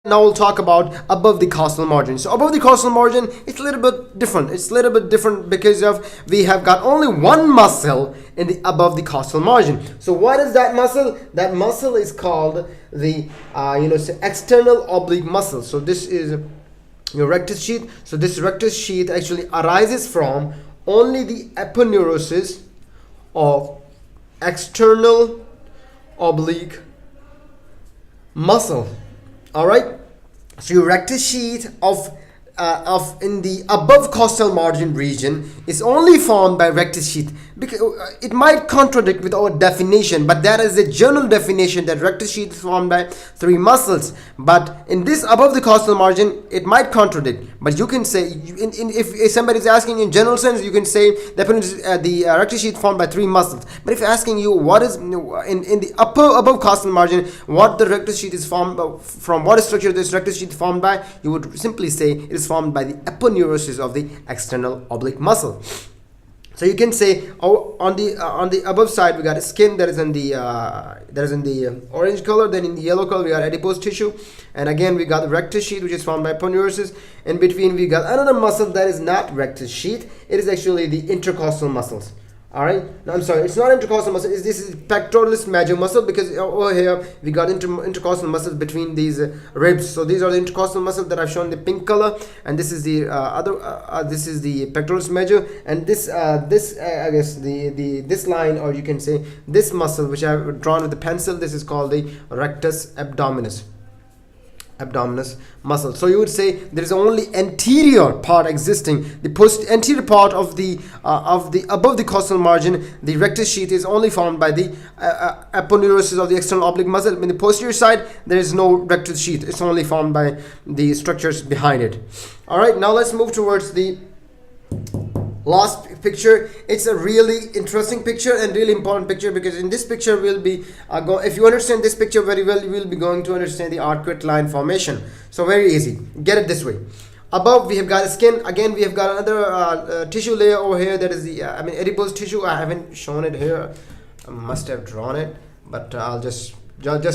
Now we'll talk about above the costal margin. So above the costal margin, it's a little bit different. It's a little bit different because of we have got only one muscle in the above the costal margin. So what is that muscle? That muscle is called the external oblique muscle. So this is your rectus sheath. So this rectus sheath actually arises from only the aponeurosis of external oblique muscle. All right, so your rectus sheath of in the above costal margin region is only formed by rectus sheath. Because it might contradict with our definition, but that is a general definition that rectus sheath is formed by three muscles. But in this above the costal margin, it might contradict. But you can say, if somebody is asking in general sense, you can say the rectus sheath formed by three muscles. But if asking you what is in the above costal margin, what the rectus sheath is formed from, what structure this rectus sheath formed by, you would simply say it is formed by the aponeurosis of the external oblique muscle. So you can say, on the above side we got a skin that is in the orange color. Then in the yellow color we got adipose tissue, and again we got the rectus sheath, which is formed by aponeurosis. In between we got another muscle that is not rectus sheath. It is actually the intercostal muscles. All right, no, I'm sorry, it's not intercostal muscle. This is pectoralis major muscle, because over here we got intercostal muscles between these ribs. So these are the intercostal muscles that I've shown the pink color, and this is the this is the pectoralis major, and this I guess this line, or you can say this muscle which I've drawn with the pencil, this is called the rectus abdominis muscle. So you would say there is only anterior part existing. The anterior part of the above the costal margin, the rectus sheath is only formed by the aponeurosis of the external oblique muscle. In the posterior side, there is no rectus sheath. It's only formed by the structures behind it. All right, now let's move towards the last picture. It's a really interesting picture and really important picture, because in this picture we'll be if you understand this picture very well, you will be going to understand the arcuate line formation. So very easy, get it this way. Above we have got a skin. Again we have got another tissue layer over here, that is the adipose tissue. I haven't shown it here, I must have drawn it, but I'll just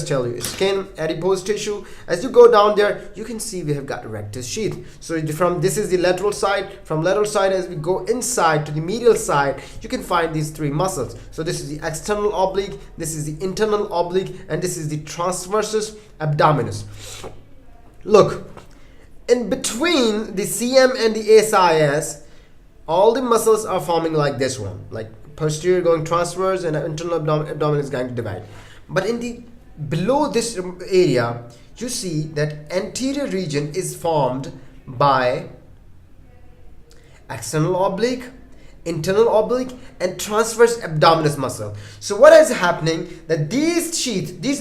tell you, skin, adipose tissue. As you go down there, you can see we have got rectus sheath. So this is the lateral side. From lateral side, as we go inside to the medial side, you can find these three muscles. So this is the external oblique, this is the internal oblique, and this is the transversus abdominis. Look, in between the CM and the SIS, all the muscles are forming like this one, like posterior going transverse and internal abdomen is going to divide. But in the below this area, you see that anterior region is formed by external oblique, internal oblique, and transverse abdominis muscle. So what is happening, that these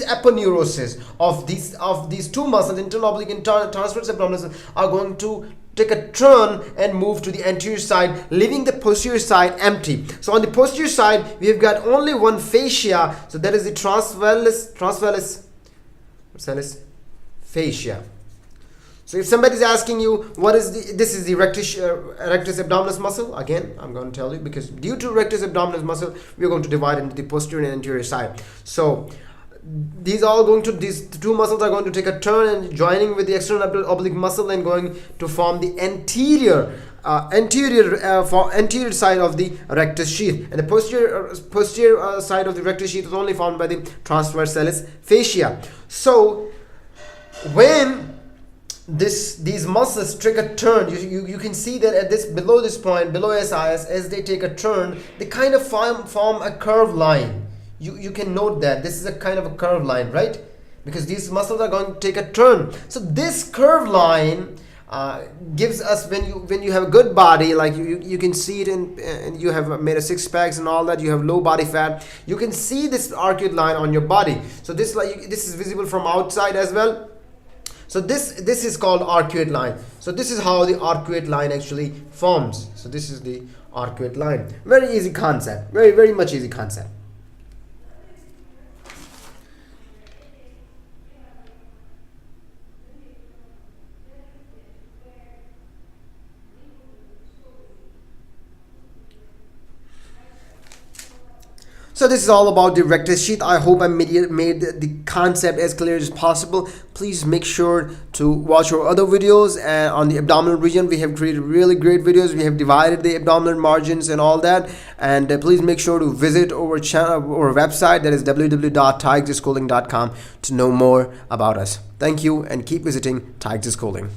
aponeurosis of these two muscles, internal oblique and transverse abdominis, are going to take a turn and move to the anterior side, leaving the posterior side empty. So on the posterior side, we have got only one fascia. So that is the transversus fascia. So if somebody is asking you what is this is the rectus abdominis muscle, again I'm going to tell you, because due to rectus abdominis muscle, we are going to divide into the posterior and anterior side. So these two muscles are going to take a turn and joining with the external oblique muscle and going to form the anterior side of the rectus sheath, and the posterior side of the rectus sheath is only formed by the transversalis fascia. So when these muscles take a turn, you can see that at below this point, below SIS, as they take a turn, they kind of form a curved line. You can note that this is a kind of a curved line, right? Because these muscles are going to take a turn. So this curved line gives us, when you have a good body, like you can see it and you have made a six packs and all that, you have low body fat, you can see this arcuate line on your body. So this is visible from outside as well. So this is called arcuate line. So this is how the arcuate line actually forms. So this is the arcuate line. Very easy concept, very much easy concept. So this is all about the rectus sheath. I hope I made the concept as clear as possible. Please make sure to watch our other videos, and on the abdominal region we have created really great videos. We have divided the abdominal margins and all that, and please make sure to visit our channel or website, that is www.tigerschooling.com, to know more about us. Thank you, and keep visiting Tiger Schooling.